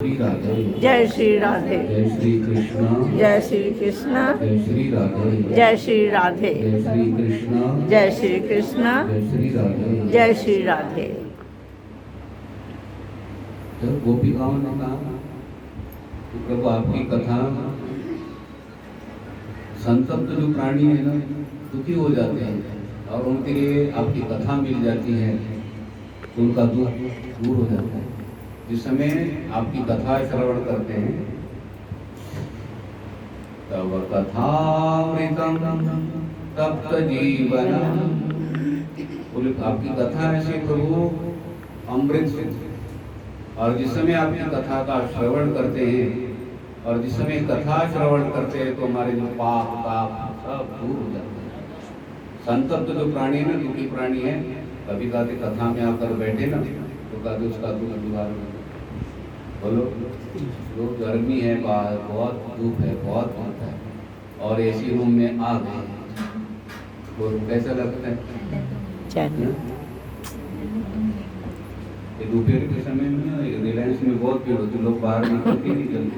श्री राधे जय श्री राधे जय श्री कृष्ण जय श्री कृष्ण जय श्री राधे जय श्री राधे जय श्री कृष्ण जय श्री कृष्ण जय श्री राधे जय श्री राधे। जब गोपिकाओं ने कहा कि प्रभु आपकी कथा संतप्त जो प्राणी है ना दुखी हो जाते हैं और उनके लिए आपकी कथा मिल जाती है तो उनका दुख दूर हो जाता है। जिस समय आपकी कथा श्रवण करते हैं तब कथामृतम तप्त जीवनम, बोले आपकी कथा ऐसे प्रभु अमृत से। और जिस समय आपकी कथा का श्रवण करते हैं और जिस समय कथा श्रवण करते हैं तो हमारे जो पाप ताप सब दूर हो जाते हैं। संतप्त जो प्राणी है ना दुखी प्राणी है, कभी कहते कथा में आकर बैठे ना तो कहते उसका दुख निवारण हो। बोलो लोग गर्मी है बाहर बहुत धूप है बहुत धूप है और एसी रूम में आ गए तो कैसा लगता है? ये दोपहर के समय में ना रिलायंस में बहुत भीड़ होती, लोग बाहर निकल के नहीं चलते,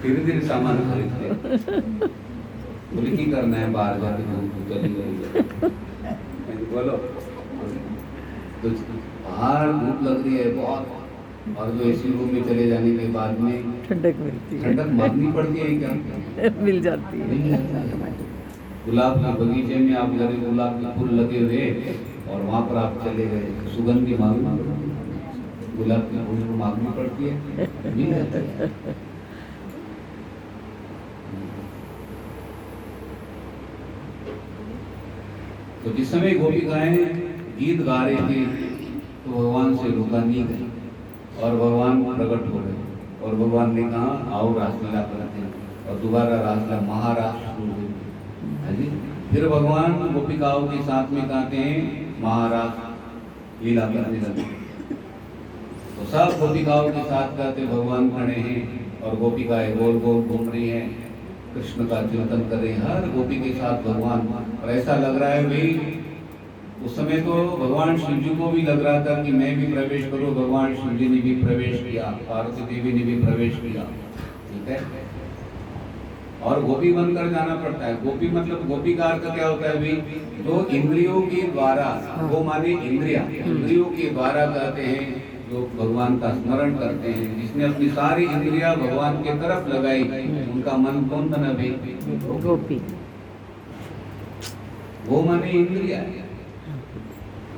धीरे धीरे सामान खरीदते। बोले की करना है बाहर जाके धूप चली गई बोलो तो बाहर धूप लग रही है बहुत और जो एसी रूम में चले जाने के बाद में ठंडक मिलती है, ठंडक मांगनी पड़ती है क्या? मिल जाती है। गुलाब के बगीचे में आप गए, गुलाब के फूल लगे हुए और वहाँ पर आप चले गए, सुगंध की मांगना गुलाब के फूल को मांगनी पड़ती है, मिल जाता है। तो जिस समय गोपिकाएं गीत गा रहे थे तो भगवान से रुका नहीं गए और भगवान प्रकट हो गए और भगवान ने कहा आओ रासलीला करते हैं और दोबारा रासलीला महारास शुरू हुई। फिर भगवान गोपिकाओं के साथ में कहते हैं महारास लीला करने लगे तो सब गोपिकाओं के साथ कहते भगवान खड़े हैं और गोपिकाएं गोल गोल घूम रही हैं, कृष्ण का चिंतन कर रहे हैं, हर गोपी के साथ भगवान। और ऐसा लग रहा है भाई उस समय तो भगवान शिव जी को भी लग रहा था कि मैं भी प्रवेश करूं। भगवान शिव जी ने भी प्रवेश किया, पार्वती देवी ने भी प्रवेश किया, ठीक है। और गोपी बनकर जाना पड़ता है। गोपी मतलब गोपी का अर्थ क्या होता है भाई? जो इंद्रियों के द्वारा, वो माने इंद्रिया, इंद्रियों के द्वारा कहते हैं जो भगवान का स्मरण करते हैं, जिसने अपनी सारी इंद्रिया भगवान के तरफ लगाई उनका मन कौन बना भाई? गोपी। वो माने इंद्रिया है।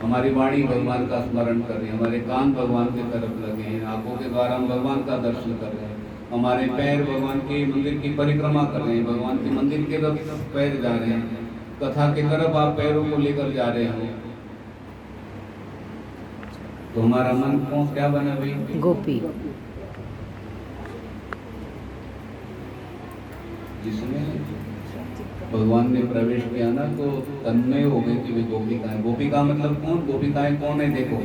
हमारी वाणी भगवान का स्मरण कर रही है, हमारे कान भगवान की तरफ लगे हैं, आंखों के द्वारा हम भगवान का दर्शन कर रहे हैं, हमारे पैर भगवान के मंदिर की परिक्रमा कर रहे हैं, भगवान के मंदिर की तरफ पैर जा रहे हैं, कथा की तरफ आप पैरों को लेकर जा रहे हो तो हमारा मन कौन क्या बना भाई? गोपी। जिसमें भगवान ने प्रवेश किया ना तो तन्मय हो गए कि वे गोपिकाएं। गोपिका मतलब कौन? गोपिकाएं कौन है? देखो,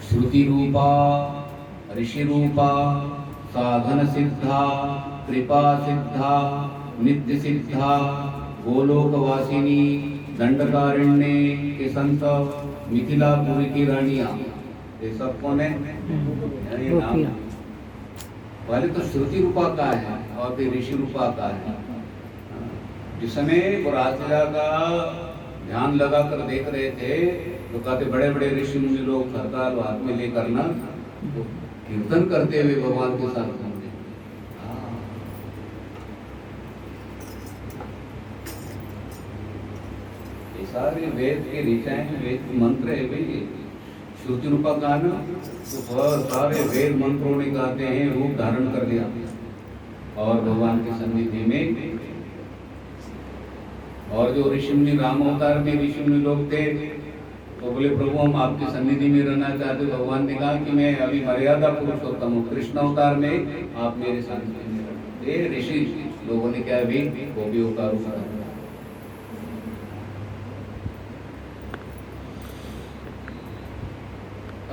श्रुति रूपा, ऋषि रूपा, साधन सिद्धा, कृपा सिद्धा, नित्य सिद्धा, गोलोकवासिनी, दंडकारण्य के संत, मिथिलापुरी की रानियां, ये सब कौन है? पहले तो श्रुति रूपा का है और फिर ऋषि रूपा का है। जिस समय वो रासलीला का ध्यान लगा कर देख रहे थे तो कहते बड़े बड़े ऋषि मुनि लोग सरकार हाथ में लेकर ना तो कीर्तन करते हुए भगवान के साथ घूमते। ये सारे वेद के ऋचाएं, वेद के मंत्र है भाई। श्रुति रूपा का ना तो सारे वेद मंत्रों ने कहते हैं रूप धारण कर लिया और भगवान की सन्निधि में। और जो ऋषि मुनि राम अवतार में ऋषि मुनि लोग थे तो बोले प्रभु हम आपकी सन्निधि में रहना चाहते। भगवान ने कहा कि मैं अभी मर्यादा पुरुषोत्तम हूँ, कृष्ण अवतार में आप मेरे सन्निधि में रहना। ये ऋषि लोगों ने क्या भी गोपियों का रूप रखा।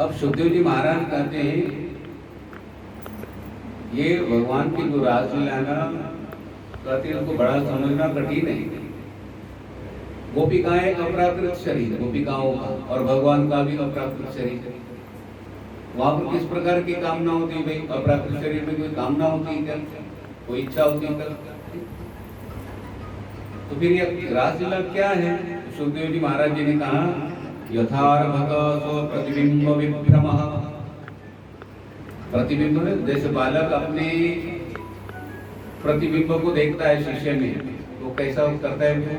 अब सुखदेव जी महाराज कहते हैं ये भगवान की जो रासलीला ना कहते हैं उसको बड़ा समझना कठिन है। गोपिकाएं अपराकृत शरीर, गोपिकाओं का और भगवान का भी अपराकृत शरीर। वहां पर किस प्रकार की कामना होती है भाई? अप्राकृत शरीर में कोई कामना होती है क्या? कोई इच्छा होती है क्या? तो फिर ये रासलीला क्या है? सुखदेव जी महाराज जी ने कहा यथार्भक स्व प्रतिबिंब विभ्रमः। प्रतिबिंब में जैसे बालक अपने प्रतिबिंब को देखता है शीशे में, तो कैसा करता है?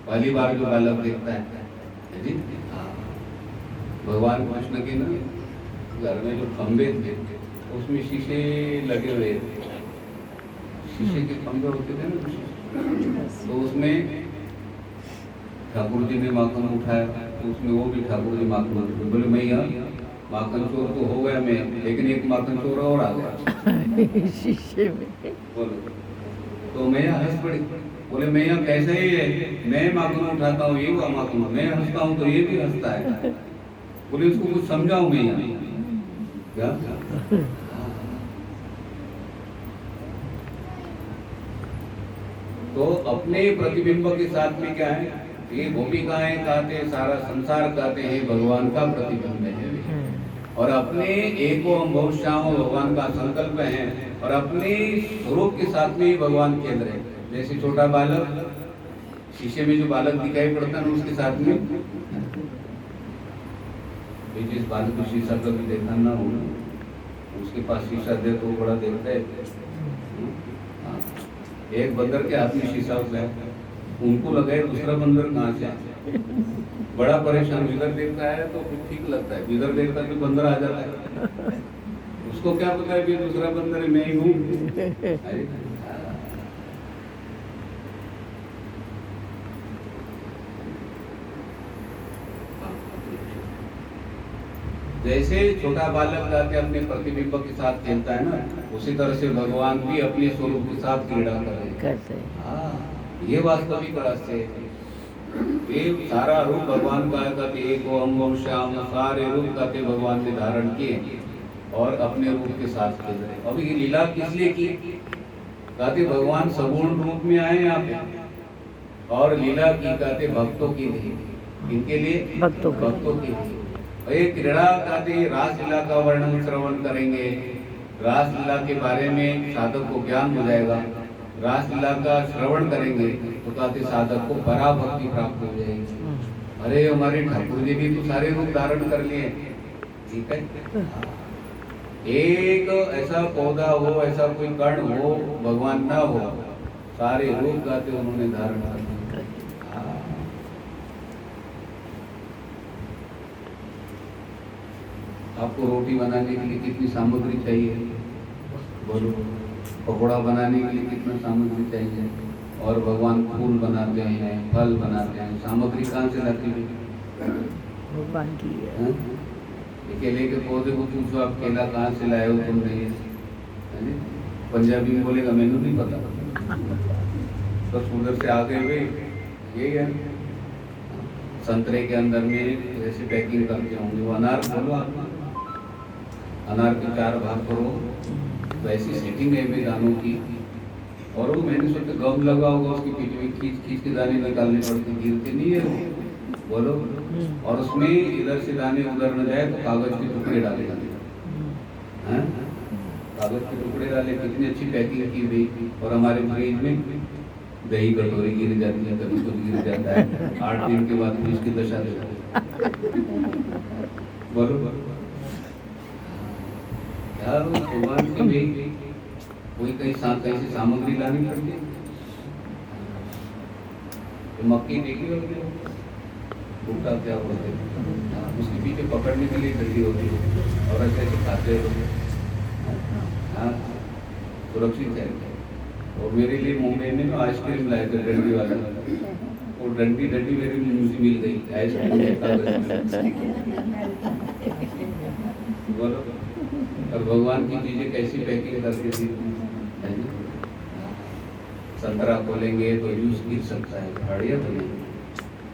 पहली बार जो बालक देखता है जी, भगवान कृष्ण के ना घर में जो खंबे थे उसमें शीशे लगे हुए थे, शीशे के खंबे होते थे ना, तो उसमें ठाकुर जी ने माखन उठाया, तो उसमें वो भी ठाकुर जी माखन उठाए। बोले मैं यहाँ माखन चोर तो हो गया मैं, लेकिन एक माखन चोर और आ गया शीशे में। बोलो, तो मैं यहाँ हंस पड़ी। बोले मैं यहाँ कैसे ही है, मैं माखन उठाता हूँ ये हुआ माखन, मैं हंसता हूँ तो ये भी हंसता है। बोले उसको कुछ समझाऊं मैं यहाँ क्या? तो अपने प्रतिबिंब के साथ में क्या है? ये गोपिकाएं कहते हैं, सारा संसार कहते हैं भगवान का प्रतिबिंब है, और अपने एको अम्भव श्याम भगवान का संकल्प है, और अपने स्वरूप के साथ में ही भगवान खेल रहे हैं। जैसे छोटा बालक शीशे में जो बालक दिखाई पड़ता है उसके साथ में, जिस बालक को शीशा कभी देखा ना हो, उसके पास शीशा दे तो वो बड़ा देखता है। एक बंदर के हाथ में शीशा होता है, उनको लगा दूसरा बंदर कहाँ से आया, बड़ा परेशान। इधर देखता है तो ठीक लगता है, इधर देखता है तो बंदर आ जाता है, उसको क्या पता है कि दूसरा बंदर मैं ही हूँ। जैसे छोटा बालक जाके अपने प्रतिबिंब के साथ खेलता है ना, उसी तरह से भगवान भी अपने स्वरूप के साथ क्रीड़ा करते हैं। ये वास्तविक रहस्य है। ये सारा रूप भगवान का कहते एक अम्बम श्याम, सारे रूप कहते भगवान ने धारण किए और अपने रूप के साथ खेल रहे। अब ये लीला किस लिए की? कहते भगवान सगुण रूप में आए यहाँ पे, और लीला की कहते भक्तों की लिए। इनके लिए भक्तों की लिए। ये क्रीड़ा कहते रासलीला का वर्णन श्रवण करेंगे, रासलीला के बारे में साधक को ज्ञान हो जाएगा। रासलीला का श्रवण करेंगे तो कहते साधक को पराभक्ति प्राप्त हो जाएगी। अरे हमारे ठाकुर जी भी तो सारे रूप धारण कर लिए, ठीक है। एक ऐसा पौधा हो, ऐसा कोई कर्ण हो, भगवान ना हो, सारे रूप कहते उन्होंने धारण कर लिए। आपको रोटी बनाने के लिए कितनी सामग्री चाहिए? बोलो। पकौड़ा बनाने के लिए कितना सामग्री चाहिए? और भगवान फूल बनाते हैं, फल बनाते हैं, सामग्री कहाँ से लाती है? भगवान की है। केले के पौधे को पूछो आप, केला कहाँ से लाए हो तुमने? पंजाबी में बोलेगा मैंने नहीं पता, बस उधर से आ गए हुए ये है। संतरे के अंदर में जैसे पैकिंग करते होंगे, वो अनार बोलो आप, अनार के 4 भाग करो, वैसी सेटिंग है वे दानों की। और वो मैंने सोचा गम लगा होगा, उसकी पीठ में खींच के दाने निकालने पड़ते, गिरते नहीं है वो, बोलो। और उसमें इधर से दाने उधर न जाए तो कागज के टुकड़े डाले जाते हैं, कागज के टुकड़े डाले। कितनी अच्छी पैकिंग की गई। और हमारे फ्रिज में दही कटोरी गिर जाती है, कभी कुछ गिर जाता है, 8 दिन के बाद इसकी दशा बोलो। यार भगवान के भी कोई कैसी सामग्री लानी पड़ती है। तो मक्की देखी होगी, भूटा क्या बोलते हैं, उसके पीछे पकड़ने के लिए डंडी होती है, और ऐसे खाते हैं। हाँ, सुरक्षित है। और मेरे लिए मुंबई में ना आइसक्रीम लाए थे डंडी वाला, वो डंडी मेरे मुझे मिल गई आइसक्रीम। बोलो। और भगवान की चीजें कैसी पैकिंग करती थी। संतरा खोलेंगे तो जूस गिर सकता है, खाड़िया खोलेंगे,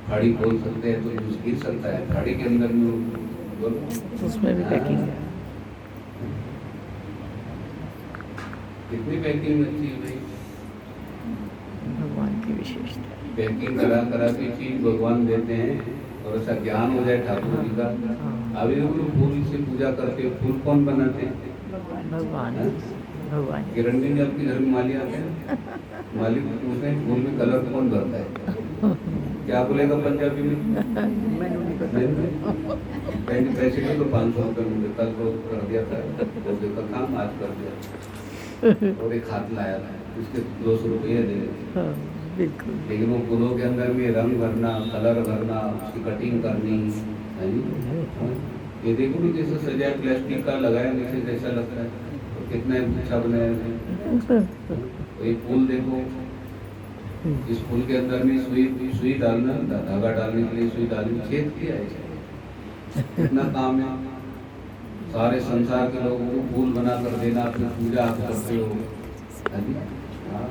खाड़ी खोल सकते हैं तो जूस गिर सकता है, खाड़ी के अंदर में बोलो उसमें भी पैकिंग है। कितनी पैकिंग अच्छी है भाई, भगवान की विशेषता। पैकिंग करा के चीज भगवान देते हैं, थोड़ा सा ज्ञान हो जाए ठाकुर जी का। अभी हम लोग फूल से पूजा करते हैं, फूल कौन बनाते हैं? भगवान हाँ? भगवान किरण जी ने आपके घर में माली आते हैं, माली को पूछते हैं फूल में कलर कौन भरता है? क्या बोलेगा पंजाबी में? मैंने नहीं पता। कहीं पैसे के तो 500 रुपये मुझे कल को कर दिया था, वो देखा काम आज कर दिया, और एक हाथ लाया था, उसके 200 रुपये दे दिए। हाँ, बिल्कुल। लेकिन वो फूलों के अंदर में रंग भरना, कलर भरना, उसकी कटिंग करनी है जी। हाँ? ये देखो ना जैसे सजाया, प्लास्टिक का लगाया नीचे जैसा लगता है, तो कितना अच्छा बनाया है। तो एक फूल देखो, इस फूल के अंदर में सुई डालना, धागा डालने के लिए सुई डालनी, छेद किया है, कितना काम है। सारे संसार के लोगों को फूल बना कर देना, फिर पूजा आप करते हो, है जी। हाँ।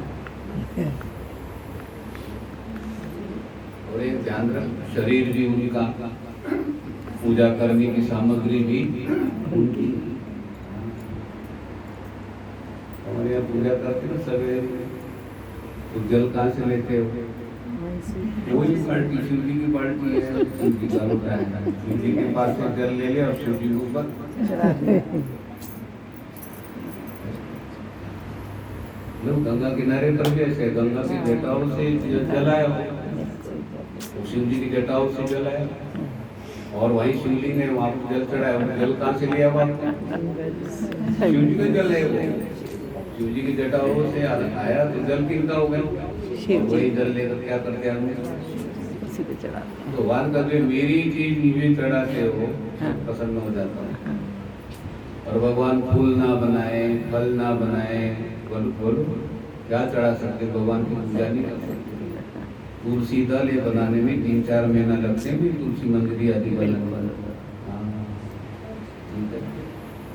और एक ध्यान रख, शरीर भी उनका, पूजा करने की सामग्री भी उनकी। हमारे यहाँ पूजा करते ना सवेरे, तो जल कहाँ से लेते हो? कोई पार्टी, शिव जी की पार्टी है, शिव जी का लोटा है, शिव जी के पास से जल ले लिया और शिव जी के ऊपर लोग गंगा किनारे पर भी ऐसे गंगा की जटाओं से जलाया, तो शिव जी की जटाओं से जलाया, और वही शिवलिंग है, वहां पर जल चढ़ाया, जल कहाँ से लिया वहां? शिव जी का जल है वो, शिव जी की जटाओं से आया तो जल किनका हो गया? वही जल लेकर क्या करते हैं? उसी पे चढ़ा। तो भगवान का जो मेरी चीज मुझे चढ़ाते हो, प्रसन्न हो जाता हूँ। और भगवान फूल ना बनाए, फल ना बनाए, बोलो बोलो क्या चढ़ा सकते? भगवान की पूजा नहीं कर सकते। तुलसी दल ये बनाने में 3-4 महीना लगते हैं, तुलसी मंदिर आदि बनने।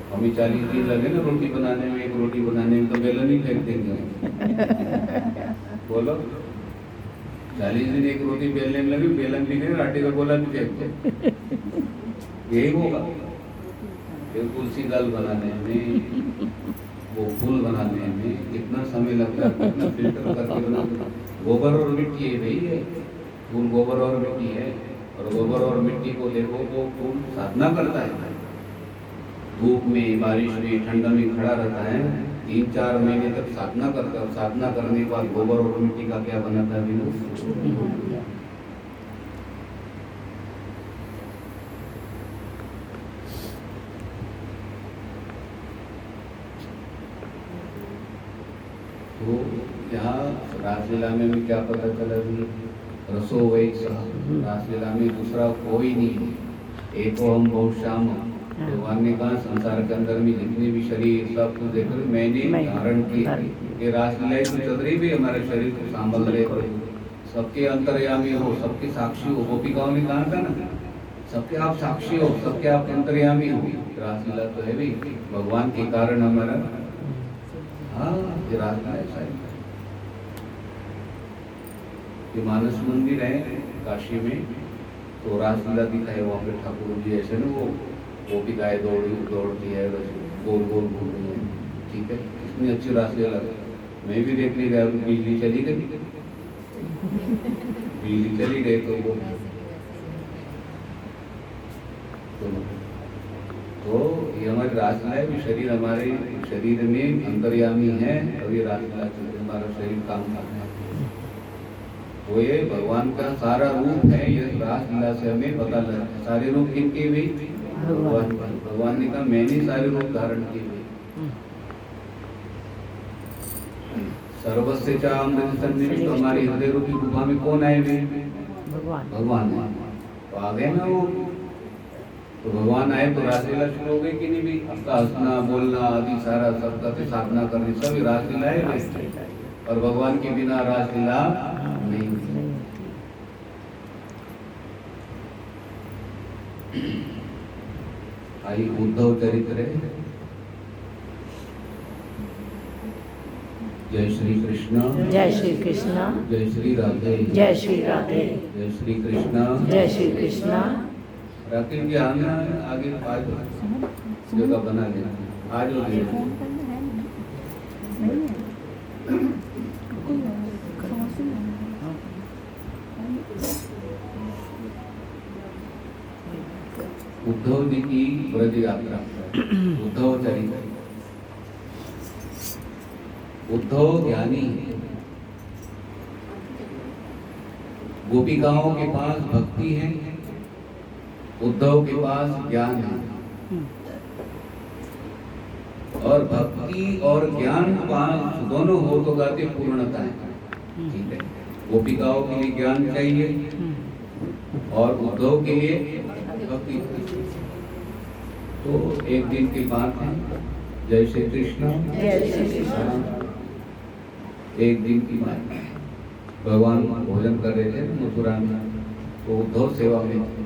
हमें 40 दिन लगे ना रोटी बनाने में, एक रोटी बनाने में, तो बेलन ही फेंक देंगे। बोलो 40 दिन एक रोटी बेलने में लगे, बेलन भी नहीं, आटे का गोला भी फेंक दो, यही होगा। फिर तुलसी दल बनाने में, वो फूल बनाने में कितना समय लगता है, कितना फिल्टर करके बनाते हैं। गोबर और मिट्टी है भाई, है फूल गोबर और मिट्टी है, और गोबर और मिट्टी को देखो तो फूल साधना करता है, धूप में, बारिश में, ठंड में खड़ा रहता है, 3-4 महीने तक साधना करता है। साधना करने के बाद गोबर और मिट्टी का क्या बनाता है बिना? तो यहाँ रासलीला में भी क्या पता चला कि रसो वही रासलीला में दूसरा कोई नहीं, एको हम बहुत श्याम। भगवान ने कहा संसार के अंदर में जितने भी शरीर सब कुछ देख मैंने धारण की, ये रासलीला तो चल रही भी हमारे शरीर को संभाल रहे, सबके अंतर्यामी हो, सबके साक्षी हो। गोपिकाओं ने कहा था ना, सबके आप साक्षी हो, सबके आप अंतर्यामी हो। रासलीला तो है भी भगवान के कारण हमारा। हाँ, ये रासलीला ऐसा है। ये मानस मंदिर है काशी में, तो रासलीला दिखाए वहाँ पे ठाकुर जी ऐसे ना, वो भी गाय दौड़ती है, गोल गोल घूम रही है, ठीक है, इतनी अच्छी रासलीला। मैं भी देखने गया, बिजली चली गई, बिजली चली गई तो ये हमारी रासलीला है कि शरीर हमारे शरीर में अंतर्यामी है, और ये रासलीला चलते हमारा शरीर काम करता है। वो ये भगवान का सारा रूप है, ये रासलीला से हमें पता लगता है। सारे रूप किनके भी? भगवान ने कहा मैंने सारे रूप धारण किए हुए। सर्वस्य च अमृत सन्निविष्ट, तो हमारी हृदय रूपी गुफा में कौन आए हुए? भगवान है। तो आ गए ना वो, तो भगवान आए तो रासलीला शुरू हो गई कि नहीं भी? आपका हंसना बोलना आदि सारा सबका साधना करनी सभी रासलीला है, और भगवान के बिना रासलीला नहीं होती। आई उद्धव चरित्र है। जय श्री कृष्ण, जय श्री कृष्ण, जय श्री राधे, जय श्री राधे, जय श्री कृष्ण, जय श्री कृष्ण। राकेश जी आना आगे, आज जगह बना लेना, आज उद्धव जी की ब्रज यात्रा, उद्धव चरित्र। उद्धव ज्ञानी है, गोपिकाओं के पास भक्ति है, उद्धव के पास ज्ञान है। और भक्ति और ज्ञान पास दोनों हो तो गाते पूर्णता है। ठीक है, गोपिकाओं के लिए ज्ञान चाहिए और उद्धव के लिए भक्ति। तो एक दिन की बात है, जय श्री कृष्ण। जय श्री कृष्ण। एक दिन की बात है, भगवान भोजन कर रहे थे मथुरा में, तो उद्धव सेवा में थे।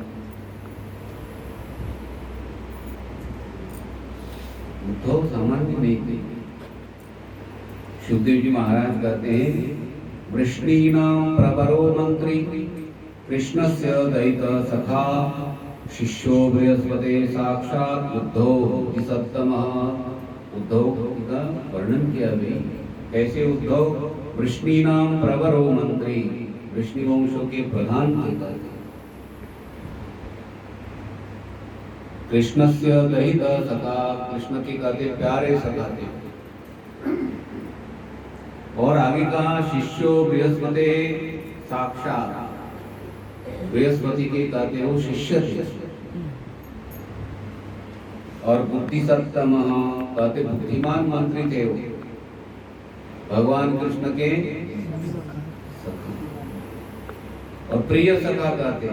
उद्धव सामान्य नहीं थे। सुखदेव जी महाराज कहते हैं, वृष्णीनां प्रवरो मंत्री कृष्णस्य दयित सखा शिष्यो बृहस्पते साक्षात उद्धव सप्तमः। उद्धव का वर्णन किया भाई, कैसे उद्धव वृष्णीनां प्रवरो मंत्री, वृष्णि वंशों के प्रधान थे। कृष्णस्य दयित सखा, कृष्ण के कहते प्यारे सखा थे। और आगे कहा शिष्यो बृहस्पति साक्षात, बृहस्पति के कहते वो शिष्य थे। और बुद्धि सत्तम कहते बुद्धिमान मंत्री थे वो, भगवान कृष्ण के सखा। और प्रिय सखा कहते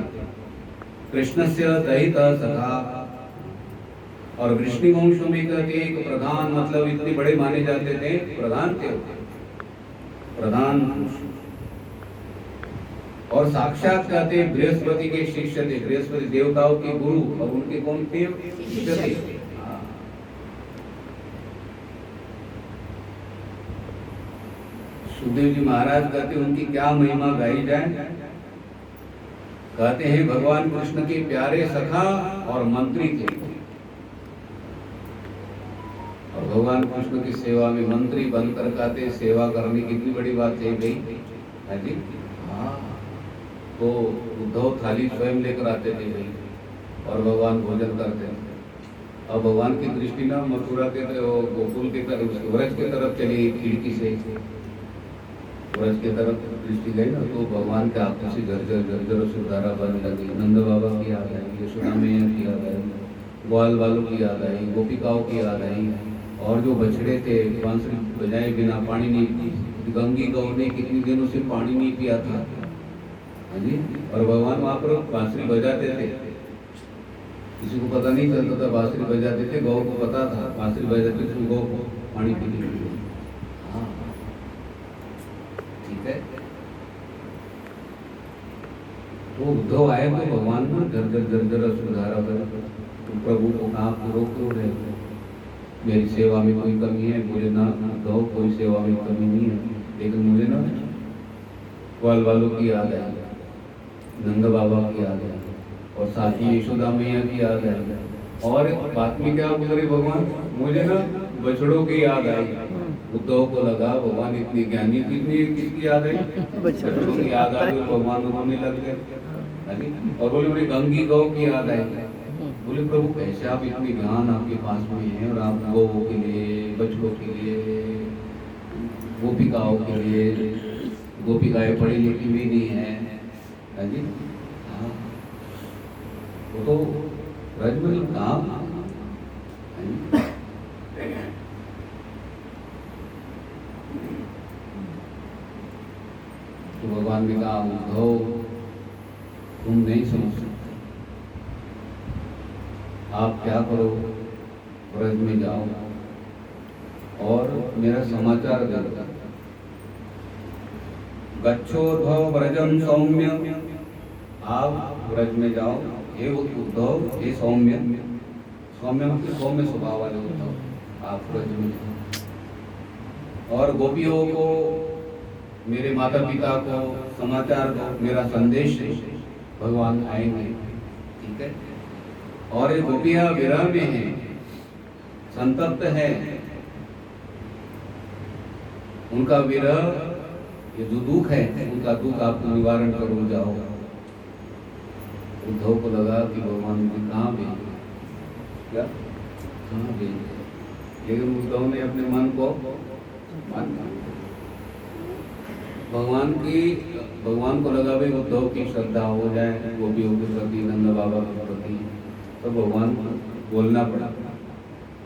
कृष्णस्य दयित सखा। और वृष्णि वंशों में कहते हैं कि प्रधान, मतलब इतने बड़े माने जाते थे, प्रधान थे, प्रधान। और साक्षात कहते बृहस्पति के शिष्य थे, बृहस्पति देवताओं के गुरु, और उनके कौन थे? शिष्य थे। सुखदेव जी महाराज कहते उनकी क्या महिमा गाई जाए। कहते हैं भगवान कृष्ण के प्यारे सखा और मंत्री थे। और भगवान कृष्ण की सेवा में मंत्री बनकर कहते सेवा करने की कितनी बड़ी बात है भाई, है जी। हाँ, तो उद्धव थाली स्वयं लेकर आते थे भाई, और भगवान भोजन करते थे। अब भगवान की दृष्टि ना मथुरा के गोकुल के तरफ, व्रज की तरफ चली, खिड़की से व्रज की तरफ दृष्टि गई ना, तो भगवान के आंखों से झरझर सुधारा बन लगी। नंद बाबा की याद आई, यशोदा मैया की याद आई, ग्वाल वालों की याद आई, गोपिकाओं की याद आई। और जो बछड़े थे बांसुरी बजाए बिना पानी नहीं पी, गंगी गौ ने कितनी दिनों से पानी नहीं पिया था, हाँ जी। और भगवान वहां पर बांसुरी बजाते थे, किसी को पता नहीं चलता था बांसुरी बजाते थे, गौ को पता था बांसुरी बजाते थे, गौ को पानी पीती थी। हाँ, ठीक है। वो उद्धव आए तो भगवान ना झरझर सुधारा कर, प्रभु को कहा रोक क्यों रहे हो, मेरी सेवा में कोई कमी है, मुझे ना दो, कोई सेवा में कमी नहीं है, लेकिन मुझे ना ग्वाल वालों की याद आई, नंद बाबा की याद आई, और साथ ही यशोदा मैया की याद आई। और बात में क्या बोल रहे भगवान, मुझे ना बछड़ों की याद आई। उद्धव को लगा भगवान इतनी ज्ञानी, कितनी किसकी याद आई, बछड़ों की याद आई। भगवान रोने लग गए, और बोले मुझे गंगी गौ की याद आई। बोले प्रभु कैसे आप इतनी ज्ञान आपके पास में है, और आप गौओं के लिए, बछड़ों के लिए, गोपिकाओं के लिए, गोपिकाएं पढ़ी लिखी भी नहीं है जी। हाँ, वो तो रजमल काम। तो भगवान ने कहा उद्धव तुम नहीं समझ सकते, आप क्या करो, ब्रज में जाओ और मेरा समाचार दे दो। गच्छोद्धव ब्रजम सौम्य, आप ब्रज में जाओ, हे उद्धव, हे सौम्य, सौम्य मतलब सौम्य स्वभाव वाले उद्धव, आप ब्रज में जाओ और गोपियों को, मेरे माता पिता को समाचार दो, मेरा संदेश है, भगवान आएंगे। ठीक है। और ये गोपियां विरह में हैं, संतप्त है, उनका विरह, ये जो दुख है उनका दुख आपको निवारण करो, जाओ। उद्धव को लगा कि भगवान मुझे कहाँ भेजे, क्या हाँ भेज दिया, लेकिन उद्धव ने अपने मन को मान लिया। भगवान को लगा भाई उद्धव की श्रद्धा हो जाए गोपियों के प्रति, नंद बाबा के प्रति, तो भगवान को बोलना पड़ा।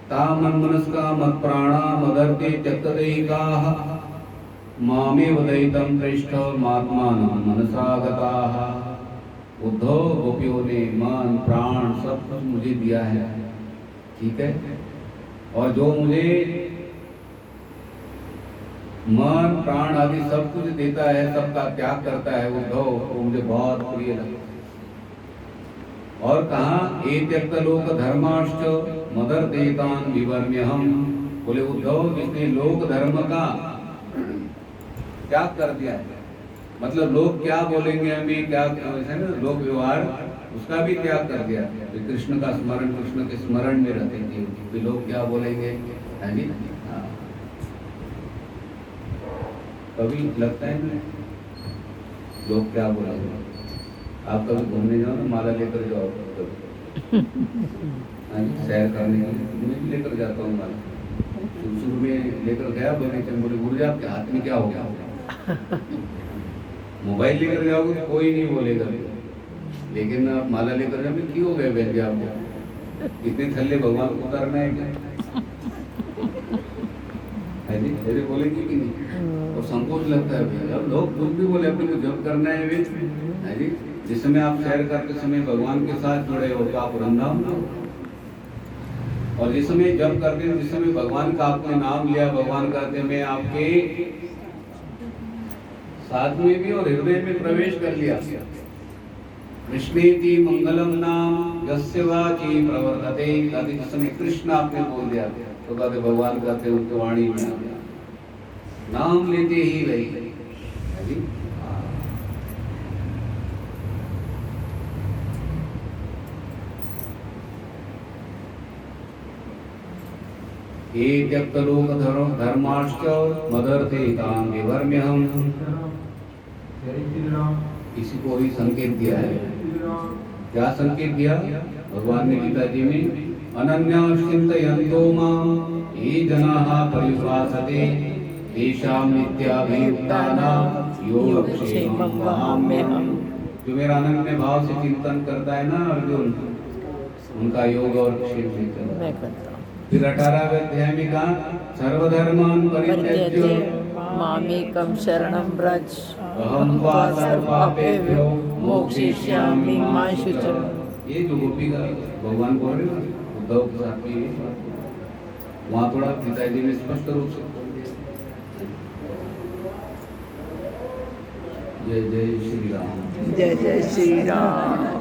ता मन मनस्का मत प्राणा मदर्ते त्यक्तदेहिकाः मामेव दयितं पृष्ठ मात्मानं मनसा गताः। उद्धव गोपियों ने मन प्राण सब कुछ मुझे दिया है, ठीक है, और जो मुझे मन प्राण आदि सब कुछ देता है, सबका त्याग करता है उद्धव, वो मुझे बहुत प्रिय लगता है। और कहा ए त्यक्त लोक धर्माश्च मदर देतान विवर्म्यहम। बोले उद्धव जिसने लोक धर्म का त्याग कर दिया है, मतलब लोग क्या बोलेंगे हमें, क्या है ना लोक व्यवहार, उसका भी त्याग कर दिया। तो कृष्ण का स्मरण, कृष्ण के स्मरण में रहते थे कि लोग क्या बोलेंगे, है नहीं? हाँ। कभी लगता है ना लोग क्या बोलेंगे। आप कभी घूमने जाओ ना, माला लेकर जाओ कभी, हाँ जी, सैर करने के लिए मैं भी लेकर जाता हूँ माला। शुरू में लेकर गया बगीचे में, बोले गुरुजी आपके हाथ में क्या हो गया? मोबाइल लेकर जाओगे तो कोई नहीं बोलेगा, लेकिन आप माला लेकर जाओगे क्यों हो गए बहन जी आपको, इतने थल्ले भगवान को उतारना है क्या? है जी, ऐसे बोलेंगे कि नहीं? और संकोच लगता है भैया, अब लोग कुछ भी बोले, अपने को जब करना है वे, है जी। जिस समय आप सैर करते समय भगवान के साथ जुड़े हो तो आप वृंदावन हो, और जिस समय जब करते हैं, जिस समय भगवान का आपने नाम लिया, भगवान कहते मैं आपके साथ में भी और हृदय में प्रवेश कर लिया। कृष्णेति मंगलम नाम यस्य वाची प्रवर्तते। कहते जिस समय कृष्ण आपने बोल दिया तो कहते भगवान कहते उनकी वाणी में आ गया, नाम लेते ही रही। ये त्यक्त लोक धर्माश्च मदर्थे तां विवर्म्यहम्। इसी को ही संकेत दिया है। क्या संकेत दिया भगवान ने गीता जी में? अनन्या चिंतयन्तो मां ये जनाः परिभासते तेषां नित्याभियुक्तानां योगक्षेमं वहाम्यहम्। जो मेरा अनन्य भाव से चिंतन करता है ना अर्जुन, उनका योग और क्षेम में चलता है। फिर 18वें अध्याय में कहा सर्वधर्मान् परित्यज्य मामेकं शरणं व्रज अहं त्वा सर्वपापेभ्यो मोक्षयिष्यामि मा शुचः। ये जो गोपी का भगवान बोल रहे हैं उद्धव के साथ की वहाँ थोड़ा पिताजी ने स्पष्ट रूप से जय जय श्री राम, जय जय श्री राम।